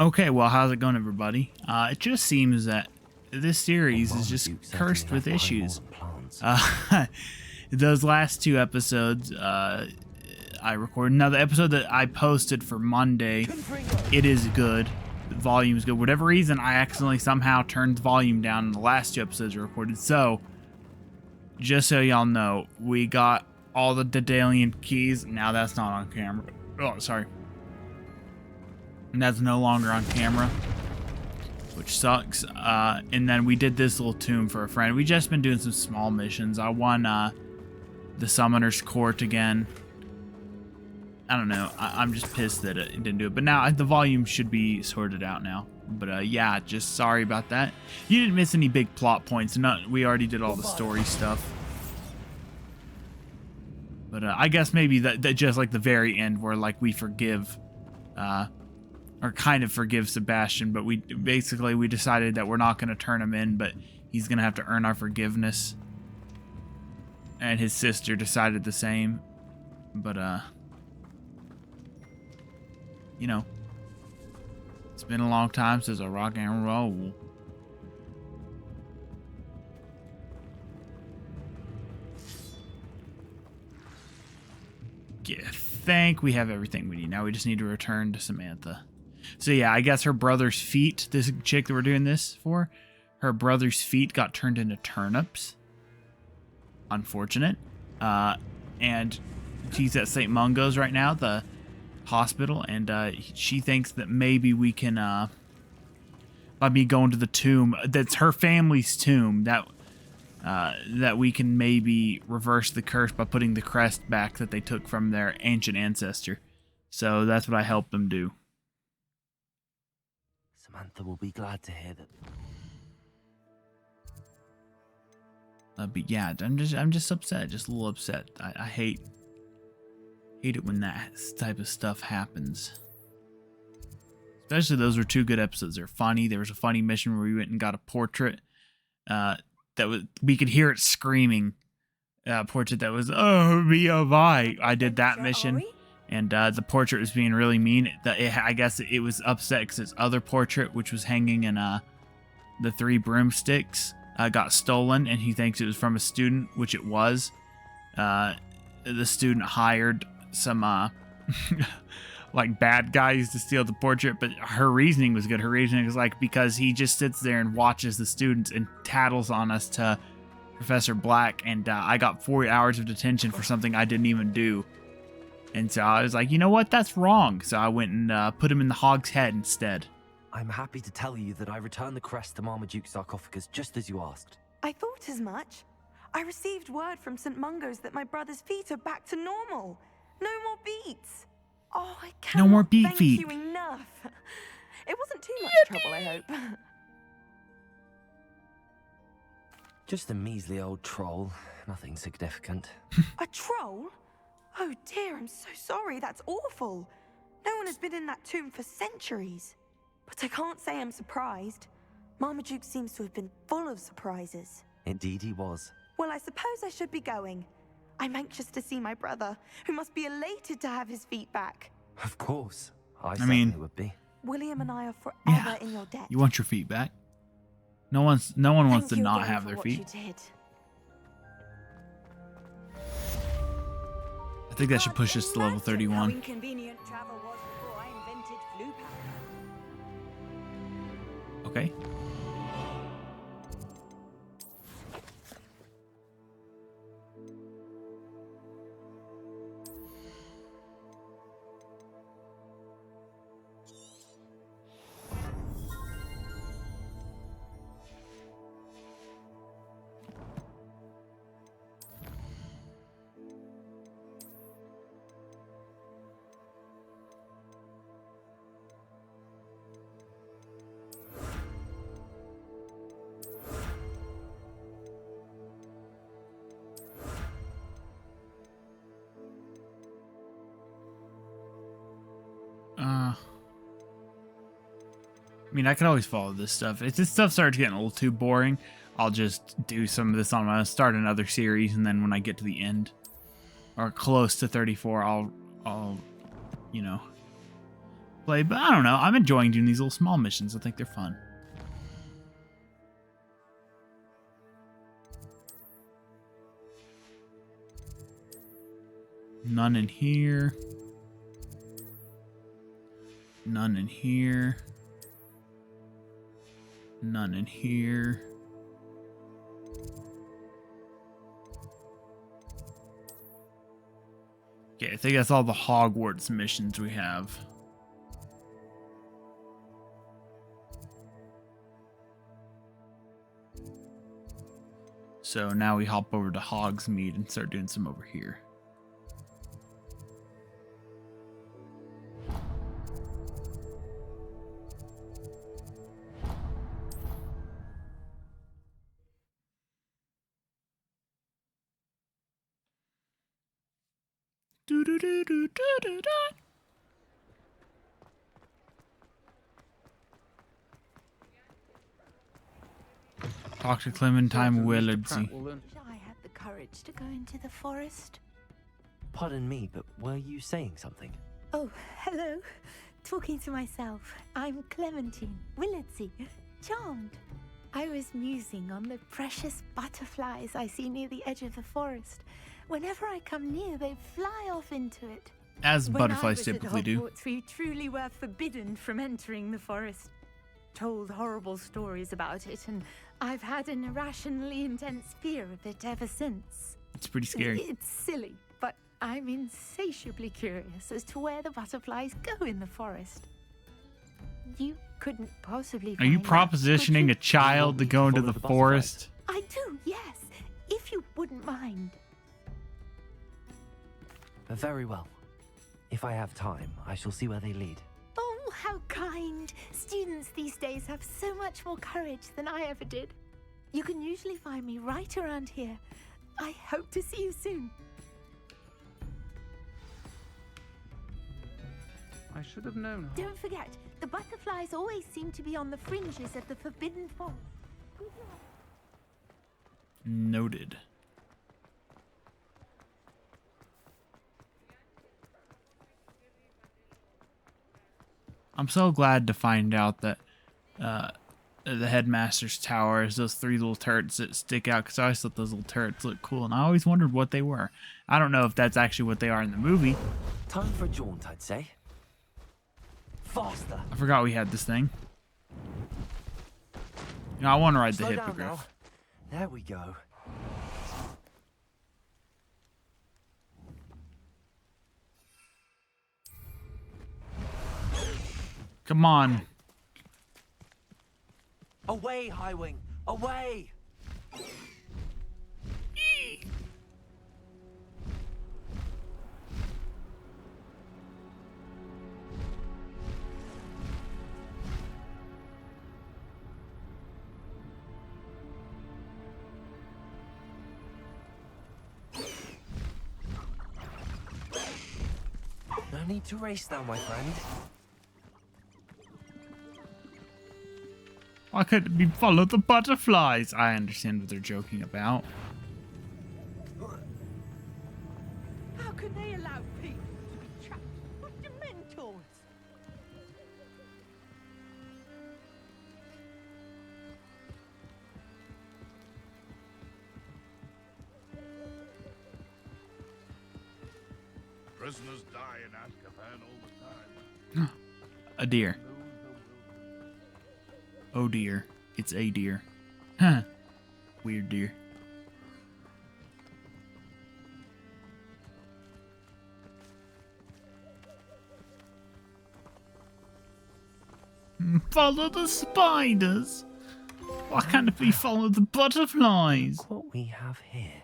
Okay, well, how's it going, everybody? It just seems that this series is just cursed with issues. Those last two episodes, I recorded. Now, the episode that I posted for Monday, it is good. The volume's good. Whatever reason, I accidentally somehow turned the volume down in the last two episodes I recorded. So, just so y'all know, we got all the Daedalian keys. Now that's not on camera. Oh, sorry. And that's no longer on camera, which sucks. And then we did this little tomb for a friend. We just been doing some small missions. I won the Summoner's Court again. I don't know. I'm just pissed that it didn't do it. But now the volume should be sorted out now. But yeah, just sorry about that. You didn't miss any big plot points. We already did all the story stuff. But I guess maybe that just like the very end where like we forgive, or kind of forgive Sebastian, but we decided that we're not going to turn him in, but he's going to have to earn our forgiveness. And his sister decided the same. But you know, it's been a long time since I rock and roll. I think we have everything we need. Now we just need to return to Samantha. So yeah, I guess her brother's feet, this chick that we're doing this for, her brother's feet got turned into turnips. Unfortunate. And she's at St. Mungo's right now, the hospital, and she thinks that maybe we can, by me going to the tomb, that's her family's tomb, that we can maybe reverse the curse by putting the crest back that they took from their ancient ancestor. So that's what I helped them do. Samantha will be glad to hear that. But yeah, I'm just upset, just a little upset. I hate it when that type of stuff happens. Especially those were two good episodes. They're funny. There was a funny mission where we went and got a portrait. We could hear it screaming. Portrait that was, oh, me, oh, my. I did that mission. And the portrait was being really mean. I guess it was upset because its other portrait, which was hanging in the three broomsticks, got stolen. And he thinks it was from a student, which it was. The student hired some like bad guys to steal the portrait, but her reasoning was good. Her reasoning was like, because he just sits there and watches the students and tattles on us to Professor Black, and I got 4 hours of detention for something I didn't even do. And so I was like, you know what, that's wrong. So I went and put him in the Hog's head instead. I'm happy to tell you that I returned the crest to Marmaduke's sarcophagus just as you asked. I thought as much. I received word from St. Mungo's that my brother's feet are back to normal. No more beats. Oh, I can't no more beat thank feet. you enough. It wasn't too much trouble, I hope. Just a measly old troll. Nothing significant. A troll? Oh dear, I'm so sorry. That's awful. No one has been in that tomb for centuries. But I can't say I'm surprised. Marmaduke seems to have been full of surprises. Indeed he was. Well, I suppose I should be going. I'm anxious to see my brother, who must be elated to have his feet back. Of course. I mean, certainly would be. William and I are forever in your debt. You want your feet back? No one wants to Thank you not again have for their what feet. you did. I think that should push us to level 31. Inconvenient travel was before I invented flu powder. Okay. I mean, I can always follow this stuff. If this stuff starts getting a little too boring, I'll just do some of this on my own, start another series, and then when I get to the end, or close to 34, I'll you know, play, but I don't know. I'm enjoying doing these little small missions. I think they're fun. None in here. None in here. None in here. Okay, I think that's all the Hogwarts missions we have. So now we hop over to Hogsmeade and start doing some over here. Talk to Clementine Willardsey. I had the courage to go into the forest. Pardon me, but were you saying something? Oh, hello. Talking to myself. I'm Clementine Willardsey. Charmed. I was musing on the precious butterflies I see near the edge of the forest. Whenever I come near, they fly off into it. As When I butterflies was at typically do. Hogwarts, we truly were forbidden from entering the forest. Told horrible stories about it, and I've had an irrationally intense fear of it ever since. It's pretty scary. It's silly, but I'm insatiably curious as to where the butterflies go in the forest. You couldn't possibly Are you find out, could propositioning you? a child to go into Follow the the forest? I do, yes. If you wouldn't mind. Very well. If I have time, I shall see where they lead. Oh, how kind. Students these days have so much more courage than I ever did. You can usually find me right around here. I hope to see you soon. I should have known. Don't forget, the butterflies always seem to be on the fringes of the Forbidden Forest. Noted. I'm so glad to find out that the headmaster's tower is those three little turrets that stick out, because I always thought those little turrets looked cool, and I always wondered what they were. I don't know if that's actually what they are in the movie. Time for a jaunt, I'd say. Faster! I forgot we had this thing. You know, I want to ride the Slow down hippogriff. now. There we go. Come on. Away, Highwing! Away! No need to race now, my friend. Why couldn't we follow the butterflies? I understand what they're joking about. How can they allow people to be trapped with Dementors? Prisoners die in Azkaban all the time. A deer. Oh dear. It's a deer. Huh. Weird deer. Follow the spiders. Why can't we follow the butterflies? What we have here.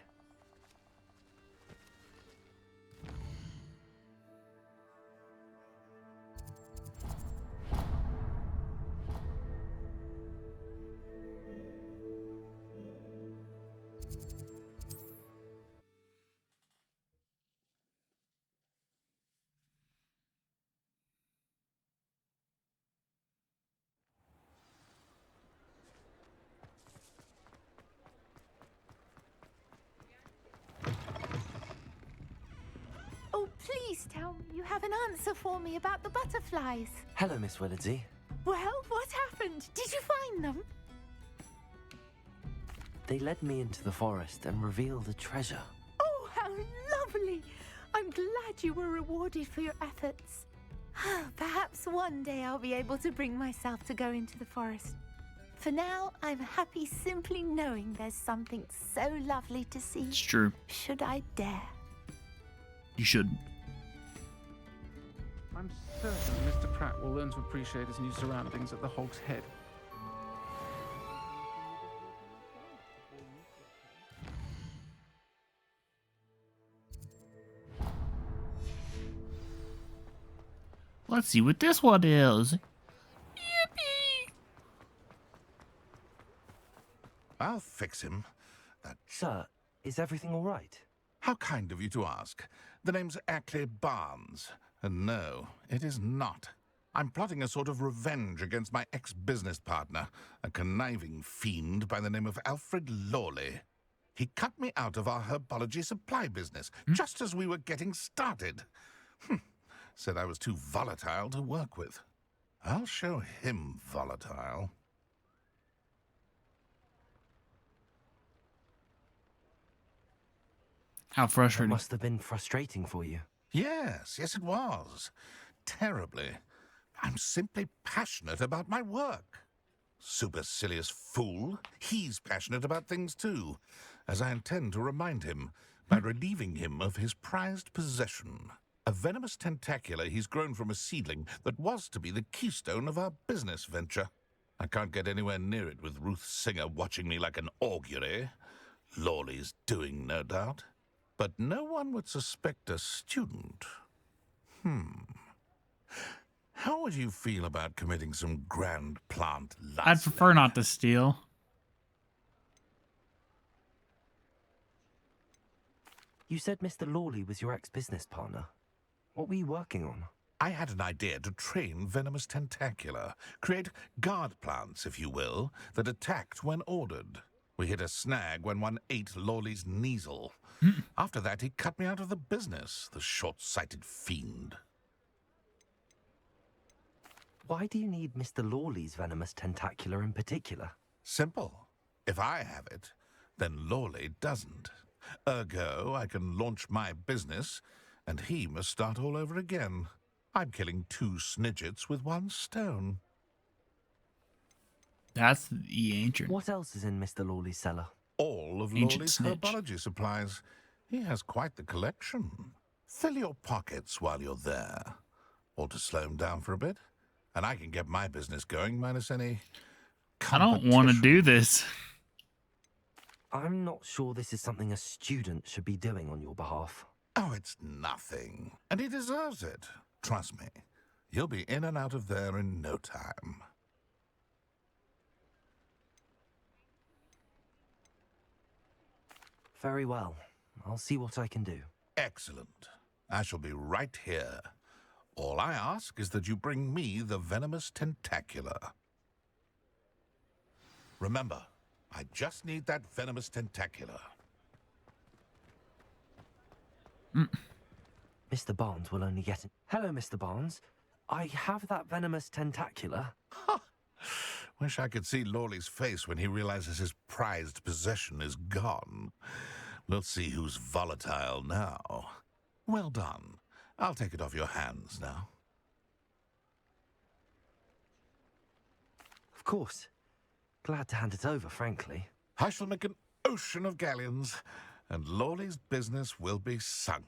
please tell me you have an answer for me about the butterflies. Hello, Miss Willardsey. Well, what happened? Did you find them? They led me into the forest and revealed a treasure. Oh, how lovely! I'm glad you were rewarded for your efforts. Perhaps one day I'll be able to bring myself to go into the forest. For now, I'm happy simply knowing there's something so lovely to see. It's true. Should I dare? You shouldn't. I'm certain Mr. Pratt will learn to appreciate his new surroundings at the Hog's Head. Let's see what this one is. Yippee! I'll fix him. Sir, is everything all right? How kind of you to ask. The name's Ackley Barnes. And no, it is not. I'm plotting a sort of revenge against my ex-business partner, a conniving fiend by the name of Alfred Lawley. He cut me out of our herbology supply business, just as we were getting started. Said I was too volatile to work with. I'll show him volatile. How That frustrating. must have been frustrating for you. Yes, it was. Terribly. I'm simply passionate about my work. Supercilious fool. He's passionate about things too, as I intend to remind him by relieving him of his prized possession. A venomous tentacula he's grown from a seedling that was to be the keystone of our business venture. I can't get anywhere near it with Ruth Singer watching me like an augury. Lawley's doing, no doubt. But no one would suspect a student. How would you feel about committing some grand plant I'd last? prefer not to steal. You said Mr. Lawley was your ex-business partner. What were you working on? I had an idea to train venomous tentacula, create guard plants, if you will, that attacked when ordered. We hit a snag when one ate Lawley's Kneasel. After that, he cut me out of the business, the short-sighted fiend. Why do you need Mr. Lawley's venomous tentacula in particular? Simple. If I have it, then Lawley doesn't. Ergo, I can launch my business, and he must start all over again. I'm killing two snidgets with one stone. That's the ancient. What else is in Mr. Lawley's cellar? All of Ancient Lawley's snitch. herbology supplies. He has quite the collection. Fill your pockets while you're there. Or to slow him down for a bit. And I can get my business going minus any I don't want to competition. do this. I'm not sure this is something a student should be doing on your behalf. Oh, it's nothing. And he deserves it. Trust me. He'll be in and out of there in no time. Very well. I'll see what I can do. Excellent. I shall be right here. All I ask is that you bring me the venomous tentacula. Remember, I just need that venomous tentacula. Mr. Barnes will only get it. Hello, Mr. Barnes. I have that venomous tentacula. Wish I could see Lawley's face when he realizes his prized possession is gone. We'll see who's volatile now. Well done. I'll take it off your hands now. Of course. Glad to hand it over, frankly. I shall make an ocean of galleons, and Lawley's business will be sunk.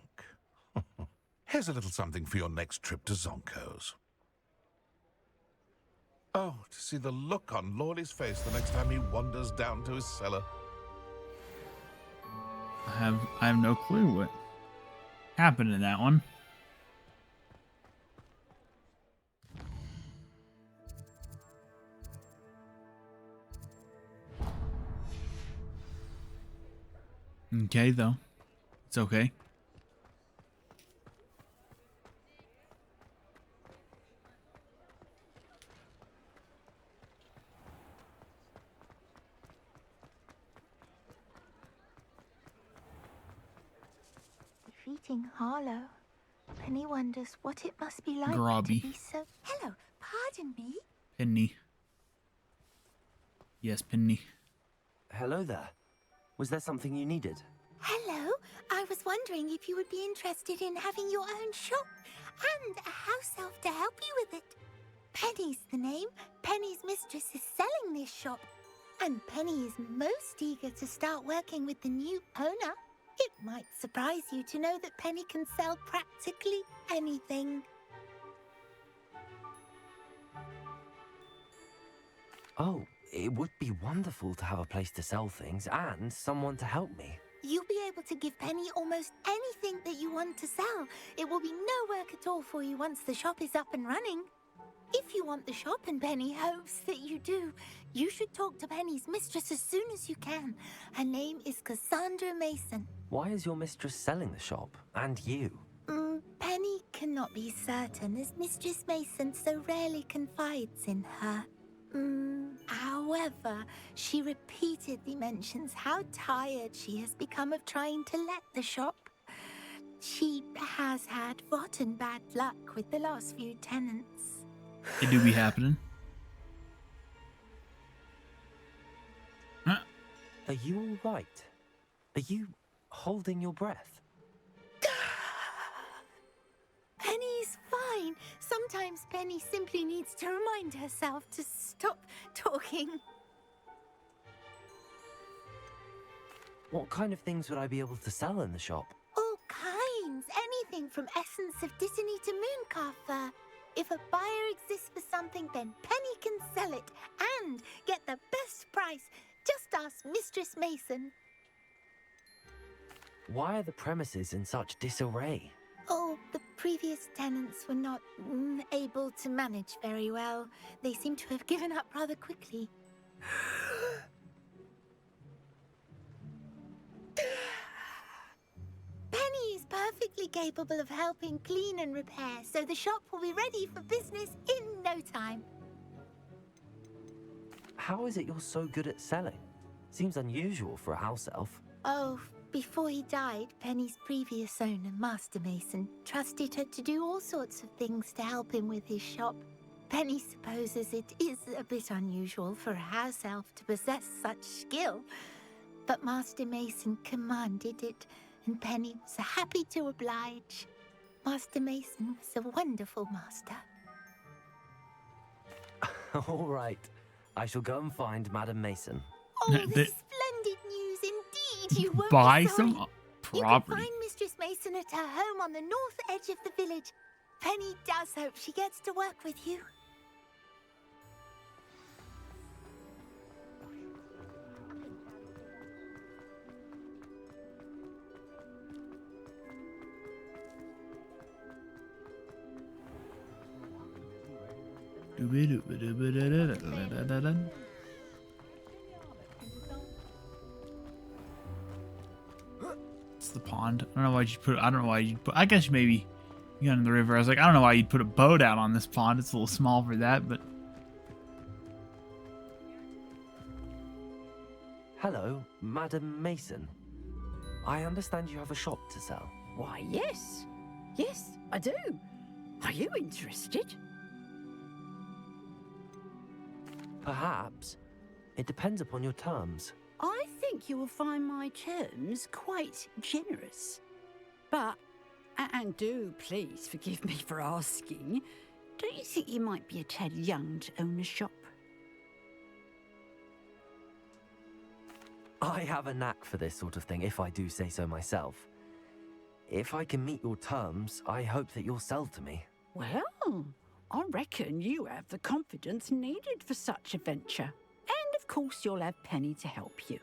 Here's a little something for your next trip to Zonko's. Oh, to see the look on Lawley's face the next time he wanders down to his cellar. I have no clue what happened in that one. Okay, though. It's okay. Defeating Harlow. Penny wonders what it must be like Grobby. to be so... Hello, pardon me? Penny. Yes, Penny. Hello there. Was there something you needed? Hello, I was wondering if you would be interested in having your own shop and a house elf to help you with it. Penny's the name. Penny's mistress is selling this shop, and Penny is most eager to start working with the new owner. It might surprise you to know that Penny can sell practically anything. Oh, it would be wonderful to have a place to sell things and someone to help me. You'll be able to give Penny almost anything that you want to sell. It will be no work at all for you once the shop is up and running. If you want the shop, and Penny hopes that you do, you should talk to Penny's mistress as soon as you can. Her name is Cassandra Mason. Why is your mistress selling the shop? And you? Penny cannot be certain, as Mistress Mason so rarely confides in her. However, she repeatedly mentions how tired she has become of trying to let the shop. She has had rotten bad luck with the last few tenants. It do be happening. Huh? Are you all right? Are you holding your breath? Penny's fine. Sometimes Penny simply needs to remind herself to stop talking. What kind of things would I be able to sell in the shop? All kinds. Anything from essence of Disney to mooncalf fur. If a buyer exists for something, then Penny can sell it and get the best price. Just ask Mistress Mason. Why are the premises in such disarray? Oh, the previous tenants were not able to manage very well. They seem to have given up rather quickly. Penny is perfectly capable of helping clean and repair, so the shop will be ready for business in no time. How is it you're so good at selling? Seems unusual for a house elf. Oh, before he died, Penny's previous owner, Master Mason, trusted her to do all sorts of things to help him with his shop. Penny supposes it is a bit unusual for a house elf to possess such skill, but Master Mason commanded it, and Penny was happy to oblige. Master Mason was a wonderful master. All right. I shall go and find Madam Mason. Oh, this is splendid news indeed. You won't Buy be sorry. some You property. can find Mistress Mason at her home on the north edge of the village. Penny does hope she gets to work with you. It's the pond. I don't know why you put. I don't know why you put. I guess maybe you got in the river. I was like, I don't know why you'd put a boat out on this pond. It's a little small for that, but Hello, Madam Mason. I understand you have a shop to sell. Why, yes. Yes, I do. Are you interested? Perhaps. It depends upon your terms. I think you will find my terms quite generous. But, and do please forgive me for asking, don't you think you might be a tad young to own a shop? I have a knack for this sort of thing, if I do say so myself. If I can meet your terms, I hope that you'll sell to me. Well, I reckon you have the confidence needed for such a venture. And of course you'll have Penny to help you.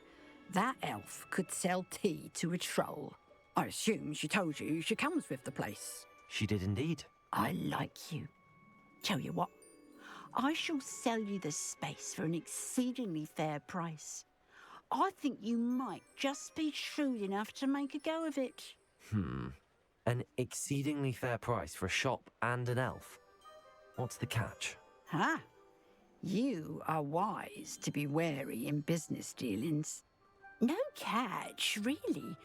That elf could sell tea to a troll. I assume she told you she comes with the place. She did indeed. I like you. Tell you what, I shall sell you the space for an exceedingly fair price. I think you might just be shrewd enough to make a go of it. An exceedingly fair price for a shop and an elf. What's the catch? Huh? You are wise to be wary in business dealings. No catch, really.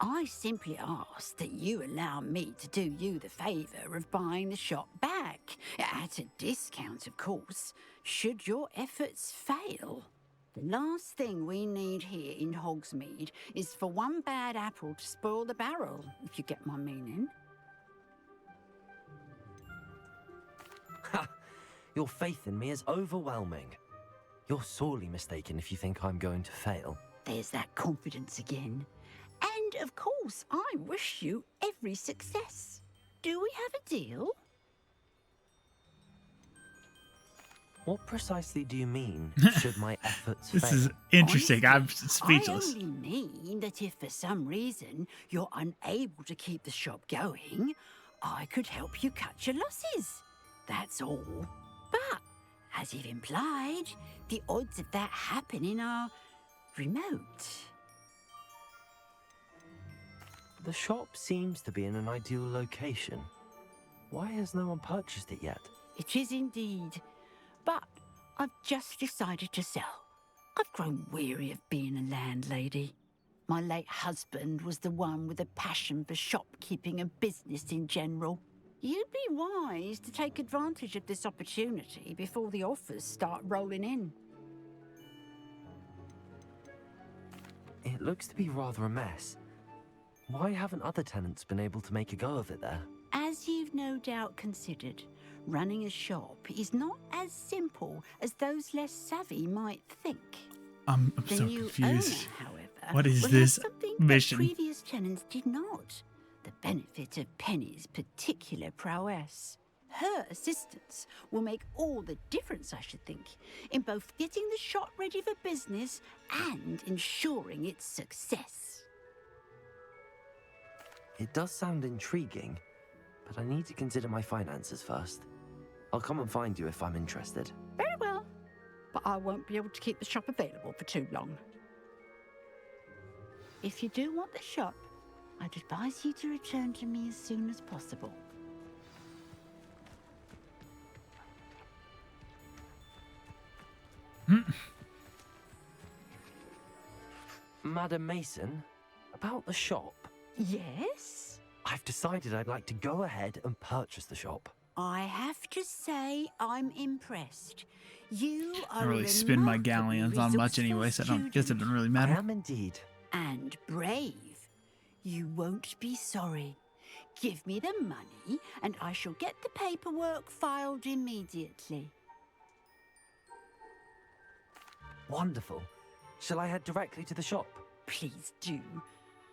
I simply ask that you allow me to do you the favour of buying the shop back, at a discount, of course, should your efforts fail. The last thing we need here in Hogsmeade is for one bad apple to spoil the barrel, if you get my meaning. Ha! Your faith in me is overwhelming. You're sorely mistaken if you think I'm going to fail. There's that confidence again. And, of course, I wish you every success. Do we have a deal? What precisely do you mean, should my efforts This fail? is interesting. I'm Honestly, speechless. I only mean that if for some reason you're unable to keep the shop going, I could help you cut your losses. That's all. But, as you've implied, the odds of that happening are remote. The shop seems to be in an ideal location. Why has no one purchased it yet? It is indeed. But I've just decided to sell. I've grown weary of being a landlady. My late husband was the one with a passion for shopkeeping and business in general. You'd be wise to take advantage of this opportunity before the offers start rolling in. It looks to be rather a mess. Why haven't other tenants been able to make a go of it there? As you've no doubt considered, running a shop is not as simple as those less savvy might think. I'm The so new confused. owner, however, What is will this have something mission? that previous tenants did not. The benefit of Penny's particular prowess. Her assistance will make all the difference, I should think, in both getting the shop ready for business and ensuring its success. It does sound intriguing, but I need to consider my finances first. I'll come and find you if I'm interested. Very well, but I won't be able to keep the shop available for too long. If you do want the shop, I'd advise you to return to me as soon as possible. Madam Mason, about the shop. Yes? I've decided I'd like to go ahead and purchase the shop. I have to say I'm impressed. You I are don't really a spin my remarkably galleons on much resourceful anyway, so I don't guess it student. doesn't really I matter. am indeed. And brave. You won't be sorry. Give me the money, and I shall get the paperwork filed immediately. Wonderful. Shall I head directly to the shop? Please do.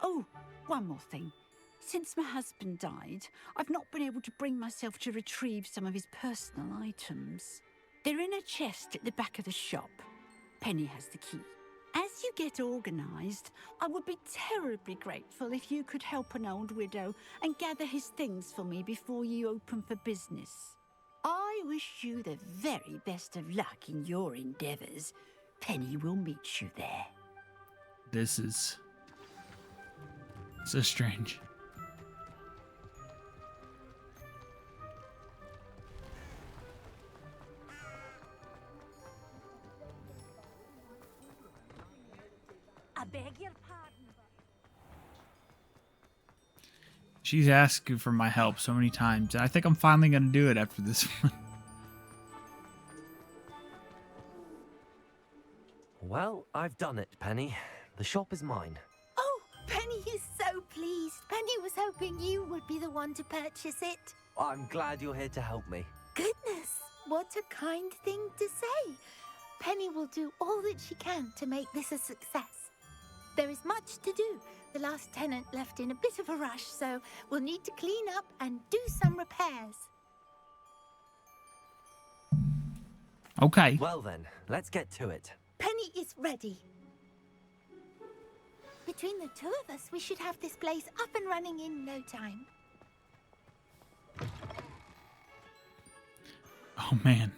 Oh, one more thing. Since my husband died, I've not been able to bring myself to retrieve some of his personal items. They're in a chest at the back of the shop. Penny has the key. As you get organised, I would be terribly grateful if you could help an old widow and gather his things for me before you open for business. I wish you the very best of luck in your endeavours. Penny will meet you there. This is so strange. I beg your pardon. She's asking for my help so many times, and I think I'm finally going to do it after this one. Well, I've done it, Penny. The shop is mine. Oh, Penny is so pleased. Penny was hoping you would be the one to purchase it. I'm glad you're here to help me. Goodness, what a kind thing to say. Penny will do all that she can to make this a success. There is much to do. The last tenant left in a bit of a rush, so we'll need to clean up and do some repairs. Okay. Well then, let's get to it. Penny is ready. Between the two of us, we should have this place up and running in no time. Oh, man.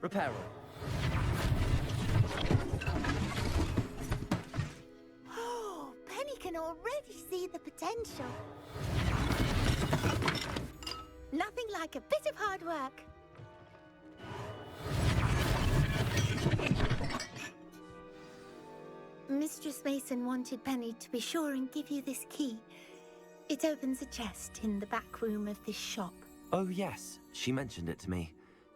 Reparo. Oh, Penny can already see the potential. Nothing like a bit of hard work. Mistress Mason wanted Penny to be sure and give you this key. It opens a chest in the back room of this shop. Oh yes, she mentioned it to me.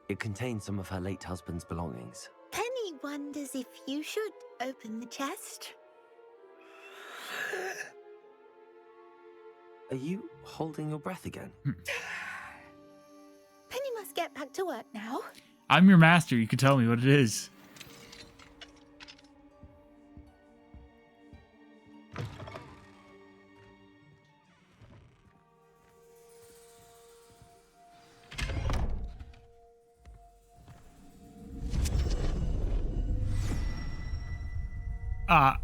It contains some of her late husband's belongings. Penny wonders if you should open the chest. Are you holding your breath again? Penny must get back to work now. I'm your master. You can tell me what it is. Uh,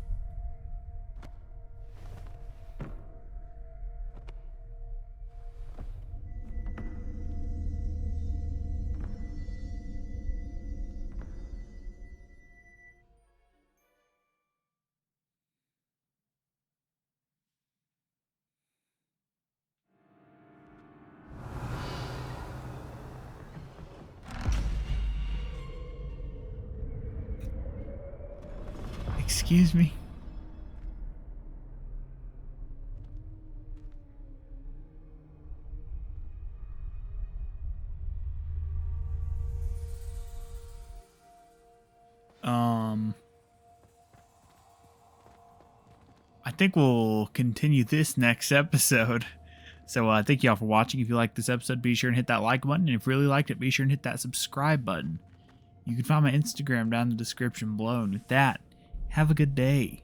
excuse me. I think we'll continue this next episode. So thank you all for watching. If you liked this episode, be sure and hit that like button. And if you really liked it, be sure and hit that subscribe button. You can find my Instagram down in the description below. And with that, have a good day.